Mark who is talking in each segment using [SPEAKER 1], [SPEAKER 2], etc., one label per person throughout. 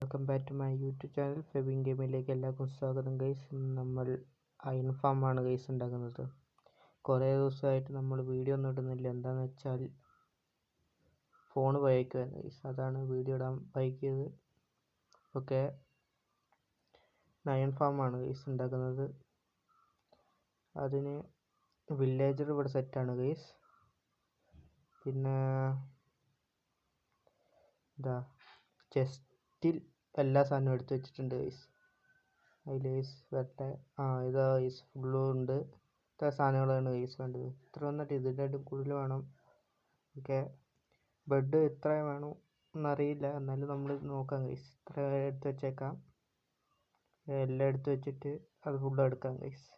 [SPEAKER 1] Welcome back to my YouTube channel Febin ഗെയിമിലേക്ക് എല്ലാവർക്കും സ്വാഗതം ഗൈസ്. നമ്മൾ അയൺ ഫാമാണ് ഗൈസ് ഉണ്ടാക്കുന്നത്. കുറേ ദിവസമായിട്ട് നമ്മൾ വീഡിയോ ഒന്നും ഇടുന്നില്ല. എന്താണെന്ന് വെച്ചാൽ ഫോൺ വൈകുമായിരുന്നു ഗൈസ്, അതാണ് വീഡിയോ ഇടാൻ വൈകിയത്. ഓക്കെ, അയൺ ഫാമാണ് ഗൈസ് ഉണ്ടാക്കുന്നത്. അതിന് വില്ലേജർ ഇവിടെ സെറ്റാണ് ഗൈസ്. പിന്നെ എന്താ, ചെസ്റ്റിൽ എല്ലാ സാധനവും എടുത്ത് വെച്ചിട്ടുണ്ട് ഗൈസ്. അതിൽ ഗൈസ് വരട്ടെ. ഇതാ ഗൈസ് ഫുള്ളും ഉണ്ട്. ഇത്ര സാധനങ്ങളാണ് ഗൈസ് വേണ്ടത്. ഇത്ര വന്നിട്ട് ഇതിൻ്റെ കൂടുതൽ വേണം. ഓക്കെ, ബെഡ് എത്ര വേണം എന്നറിയില്ല, എന്നാലും നമ്മൾ നോക്കാം ഗൈസ്. ഇത്ര എടുത്ത് വെച്ചേക്കാം. എല്ലാം എടുത്ത് വെച്ചിട്ട് അത് ഫുള്ളും എടുക്കാം ഗൈസ്.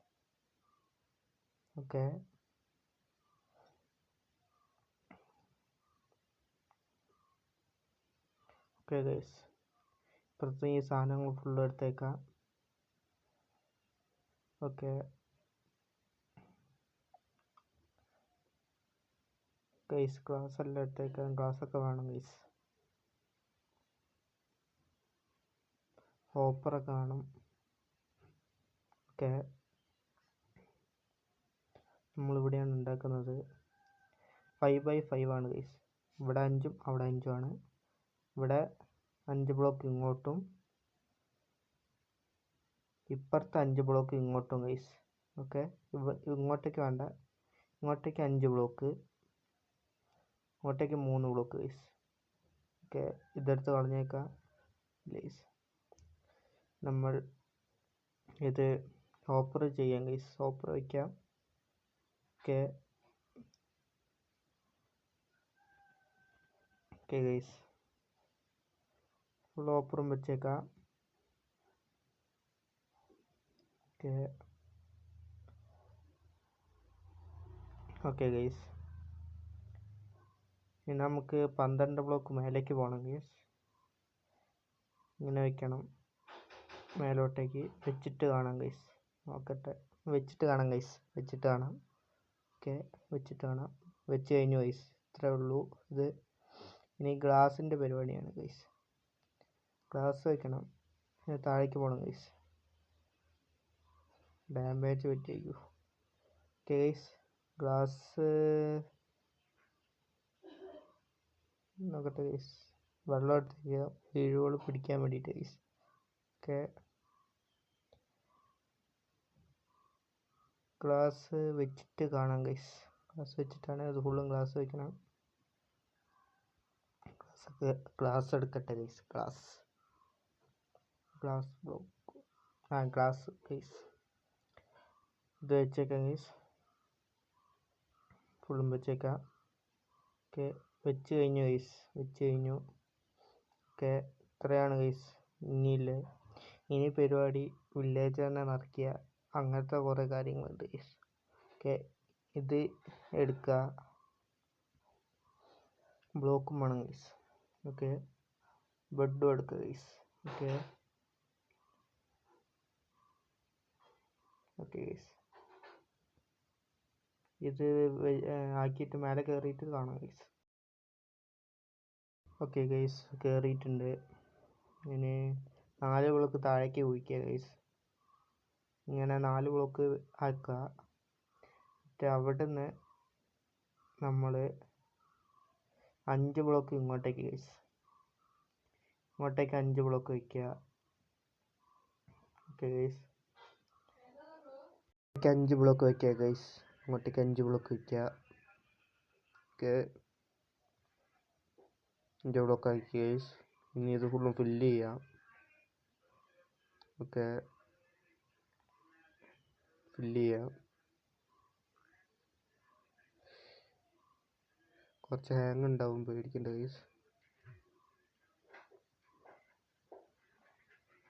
[SPEAKER 1] ഓക്കെ, ഓക്കെ ഗൈസ്, ഇപ്പുറത്ത് ഈ സാധനങ്ങൾ ഫുള്ളും എടുത്തേക്കാം. ഓക്കെ ഗൈസ്, ഗ്ലാസ് എല്ലാം എടുത്തേക്കാം. ഗ്ലാസ്സൊക്കെ വേണം ഗൈസ്. ഹോപ്പറൊക്കെ വേണം. ഓക്കെ, നമ്മളിവിടെയാണ് ഉണ്ടാക്കുന്നത്. 5x5 ആണ് ഗൈസ്. ഇവിടെ 5ഉം അവിടെ 5ഉം ആണ്. ഇവിടെ 5 ബ്ലോക്ക് ഇങ്ങോട്ടും ഇപ്പുറത്ത് 5 ബ്ലോക്ക് ഇങ്ങോട്ടും ഗൈസ്. ഓക്കെ, ഇങ്ങോട്ടേക്ക് വേണ്ട, ഇങ്ങോട്ടേക്ക് 5 ബ്ലോക്ക്, ഇങ്ങോട്ടേക്ക് 3 ബ്ലോക്ക് ഗൈസ്. ഓക്കെ, ഇതെടുത്ത് കളഞ്ഞേക്കാം ഗൈസ്. നമ്മൾ ഇത് ഹോപ്പർ ചെയ്യാം ഗൈസ്. ഹോപ്പർ വയ്ക്കാം. ഓക്കെ, ഓക്കെ ഗൈസ്, ഫുൾ ഹോപ്പറും വെച്ചേക്കാം. ഓക്കെ, ഓക്കെ ഗൈസ്, ഇനി നമുക്ക് 12 ബ്ലോക്ക് മേലേക്ക് പോകണം ഗൈസ്. ഇങ്ങനെ വെക്കണം, മേലോട്ടേക്ക് വെച്ചിട്ട് കാണാം ഗൈസ്. നോക്കട്ടെ, വെച്ചിട്ട് കാണാം ഗൈസ്, വെച്ചിട്ട് കാണാം. ഓക്കെ, വെച്ചിട്ട് കാണാം. വെച്ച് കഴിഞ്ഞു ഗൈസ്, ഇത്രേ ഉള്ളൂ ഇത്. ഇനി ഗ്ലാസിൻ്റെ പരിപാടിയാണ് ഗൈസ്. ഗ്ലാസ് വെക്കണം, താഴേക്ക് പോകണം ഗൈസ്. ഡാമേജ് പറ്റിയേക്കൂ. ഓക്കെ ഗൈസ്, ഗ്ലാസ് നോക്കട്ടെ ഗൈസ്. വെള്ളം എടുത്തേക്കുക, വീഴുകൾ പിടിക്കാൻ വേണ്ടിയിട്ട് ഗൈസ്. ഓക്കെ, ഗ്ലാസ് വെച്ചിട്ട് കാണാം ഗൈസ്. ഗ്ലാസ് വെച്ചിട്ടാണ് അത് ഫുള്ളും ഗ്ലാസ് വെക്കണം. ഗ്ലാസ് എടുക്കട്ടെ guys. Glass block, glass guys. ഇത് വെച്ചേക്കാം ഗൈസ്, ഫുള്ളും വെച്ചേക്കാം. ഓക്കെ, വെച്ച് കഴിഞ്ഞു ഗൈസ്, വെച്ച് കഴിഞ്ഞു. ഓക്കെ, ഇത്രയാണ് ഗൈസ്. ഇനി പരിപാടി വില്ലേജറിനെ നിറയ്ക്കുക, അങ്ങനത്തെ കുറേ കാര്യങ്ങളുണ്ട് ഗൈസ്. ഓക്കെ, ഇത് എടുക്കുക, ബ്ലോക്കും വേണം ഗൈസ്. ഓക്കെ, ബെഡും എടുക്കുക ഗൈസ്. ഓക്കെ, ഓക്കെ ഗൈസ്, ഇത് ആക്കിയിട്ട് മേലെ കയറിയിട്ട് കാണാം ഗൈസ്. ഓക്കെ ഗൈസ്, കയറിയിട്ടുണ്ട്. ഇനി 4 ബ്ലോക്ക് താഴേക്ക് കുഴിക്കുക ഗൈസ്. ഇങ്ങനെ 4 ബ്ലോക്ക് ആക്കുക. എന്നിട്ട് അവിടെ നിന്ന് നമ്മൾ 5 ബ്ലോക്ക് ഇങ്ങോട്ടേക്ക് ഗൈസ്. ഇങ്ങോട്ടേക്ക് 5 ബ്ലോക്ക് വയ്ക്കുക. ഓക്കെ ഗൈസ്, 5 ബ്ലോക്ക് വയ്ക്കുക ഗൈസ്. ഇങ്ങോട്ടേക്ക് 5 ബ്ലോക്ക് വയ്ക്കുക. ഓക്കെ, 5 ബ്ലോക്ക് ആക്കി ഗൈസ്. ഇനി ഇത് ഫുള്ളും ഫില്ല് ചെയ്യാം. ഓക്കെ, ഫില്ല് ചെയ്യാം. കുറച്ച് ഹാങ് ഉണ്ടാവും, പേടിക്കണ്ട ഗൈസ്.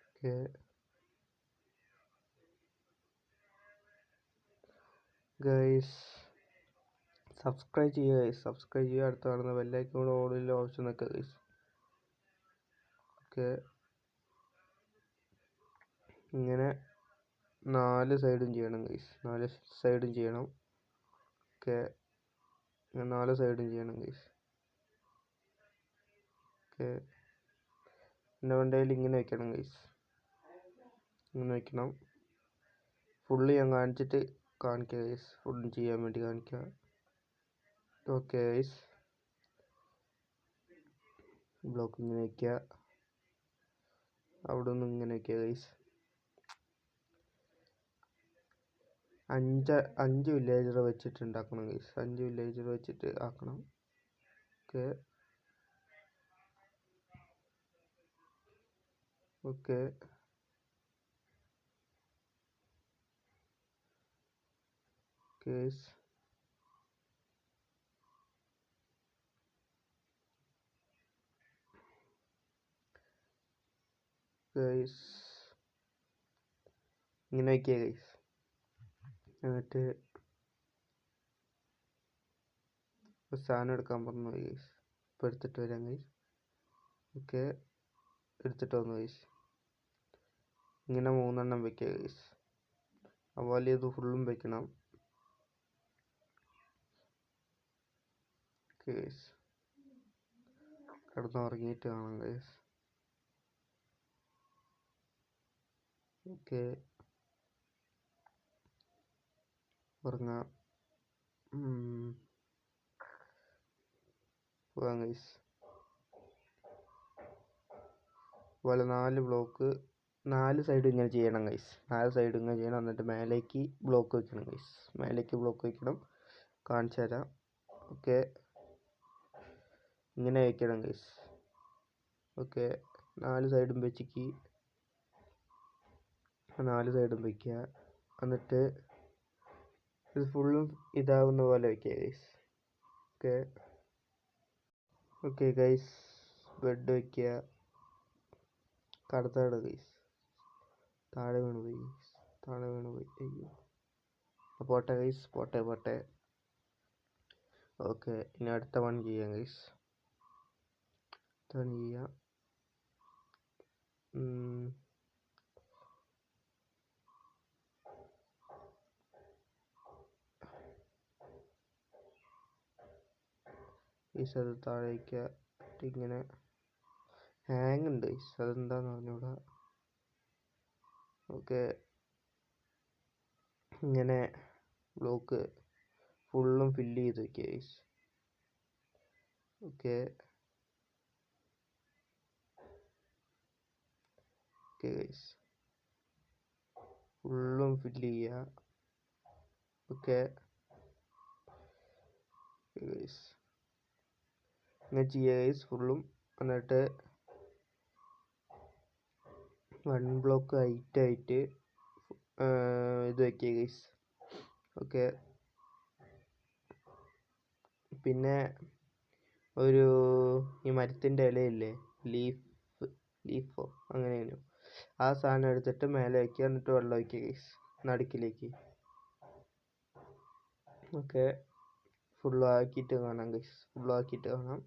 [SPEAKER 1] ഓക്കെ, ഗൈസ് സബ്സ്ക്രൈബ് ചെയ്യുക ഗൈസ്. സബ്സ്ക്രൈബ് ചെയ്യുക, അടുത്ത് കാണുന്ന ബെല്ലൈക്കൺ കൂടെ ഓളിൽ ഓപ്ഷൻ നിൽക്കുക ഗൈസ്. ഓക്കെ, ഇങ്ങനെ 4 സൈഡും ചെയ്യണം ഗൈസ്. 4 സൈഡും ചെയ്യണം. ഓക്കെ, 4 സൈഡും ചെയ്യണം ഗൈസ്. ഓക്കെ, എൻ്റെ വണ്ടിയിൽ ഇങ്ങനെ വെക്കണം ഗൈസ്, ഇങ്ങനെ വെക്കണം. ഫുള്ള് ഞാൻ കാണിച്ചിട്ട് കാണിക്കുക ഗൈസ്, ഫുള്ളും ചെയ്യാൻ വേണ്ടി കാണിക്കുക. ഓക്കെ ഗൈസ്, ബ്ലോക്ക് ഇങ്ങനെ വയ്ക്കുക, അവിടെ നിന്ന് ഇങ്ങനെ വയ്ക്കുക ഗൈസ്. 5 വില്ലേജർ വെച്ചിട്ട് ഉണ്ടാക്കണം ഗൈസ്, 5 വില്ലേജർ വെച്ചിട്ട് ആക്കണം. ഓക്കെ ഓക്കെ ഗൈസ്, ഗൈസ് ഇങ്ങനെ വയ്ക്കുക ഗൈസ്. എന്നിട്ട് സാധനം എടുക്കാൻ പറഞ്ഞു ഗൈസ്, ഇപ്പോൾ എടുത്തിട്ട് വരാം ഗൈസ്. ഓക്കെ, എടുത്തിട്ട് വന്നു ഗൈസ്. ഇങ്ങനെ 3 എണ്ണം വെക്കുക ഗൈസ്, അതുപോലെ ഇത് ഫുള്ളും വെക്കണം. ഓക്കെ ഗൈസ്, കിടന്നുറങ്ങിയിട്ട് കാണാം ഗൈസ്. ഓക്കെ, ഉറങ്ങാം. പോകാം ഗൈസ്. അതുപോലെ 4 ബ്ലോക്ക് 4 സൈഡ് ഇങ്ങനെ ചെയ്യണം ഗൈസ്, 4 സൈഡ് ഇങ്ങനെ ചെയ്യണം. എന്നിട്ട് മേലേക്ക് ബ്ലോക്ക് വെക്കണം ഗൈസ്, മേലേക്ക് ബ്ലോക്ക് വെക്കണം, കാണിച്ചു തരാം. ഓക്കെ, ഇങ്ങനെ വയ്ക്കണം ഗൈസ്. ഓക്കെ, 4 സൈഡും വെച്ചിക്ക് 4 സൈഡും വയ്ക്കുക. എന്നിട്ട് ഇത് ഫുള്ളും ഇതാവുന്ന പോലെ വയ്ക്കുക guys. Okay okay guys, bed വയ്ക്കുക. കടത്താട് ഗൈസ്, താഴെ വീണ് പോയി ഗൈസ്, താഴെ വീണ് പോയി. അയ്യോ, പോട്ടെ ഗൈസ്, പോട്ടെ. ഓക്കെ, ഇനി അടുത്ത വൺ ചെയ്യാം ഗൈസ്, അടുത്ത ചെയ്യാം. ഗൈസ് അത് താഴേക്ക് ഇങ്ങനെ ഹാങ് ഉണ്ട് ഗൈസ്, അതെന്താന്ന് പറഞ്ഞൂടാ. ഓക്കെ, ഇങ്ങനെ ബ്ലോക്ക് ഫുള്ളും ഫില്ല് ചെയ്ത് വയ്ക്കുക ഗൈസ്. ഓക്കെ ഗൈസ്, ഫുള്ളും ഫില്ല് ചെയ്യുക. ഓക്കെ ഗൈസ്, ഇങ്ങനെ ചെയ്യുക ഗൈസ് ഫുള്ളും. എന്നിട്ട് 1 ബ്ലോക്ക് ഹൈറ്റായിട്ട് ഇത് വയ്ക്കുക ഗൈസ്. ഓക്കെ, പിന്നെ ഈ മരത്തിൻ്റെ ഇലയില്ലേ, ലീഫോ അങ്ങനെയാണ്, ആ സാധനം എടുത്തിട്ട് മേലെ വയ്ക്കുക. എന്നിട്ട് വെള്ളം വയ്ക്കുക ഗൈസ് നടുക്കിലേക്ക്. ഓക്കെ, ഫുള്ളാക്കിയിട്ട് കാണാം ഗൈസ്, ഫുള്ളാക്കിയിട്ട് കാണാം.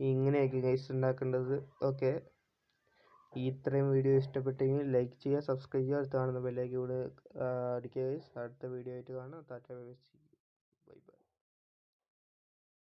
[SPEAKER 1] ഇങ്ങനെയൊക്കെ ഗൈസ് ഉണ്ടാക്കേണ്ടത്. ഓക്കെ, ഇത്രയും വീഡിയോ ഇഷ്ടപ്പെട്ടെങ്കിൽ ലൈക്ക് ചെയ്യുക, സബ്സ്ക്രൈബ് ചെയ്യുക, അടുത്ത് കാണുന്ന ബെല്ലൈക്കൻ കൂടെ അടിക്കുക ഗൈസ്. അടുത്ത വീഡിയോ ആയിട്ട് കാണാം. Tata bye bye.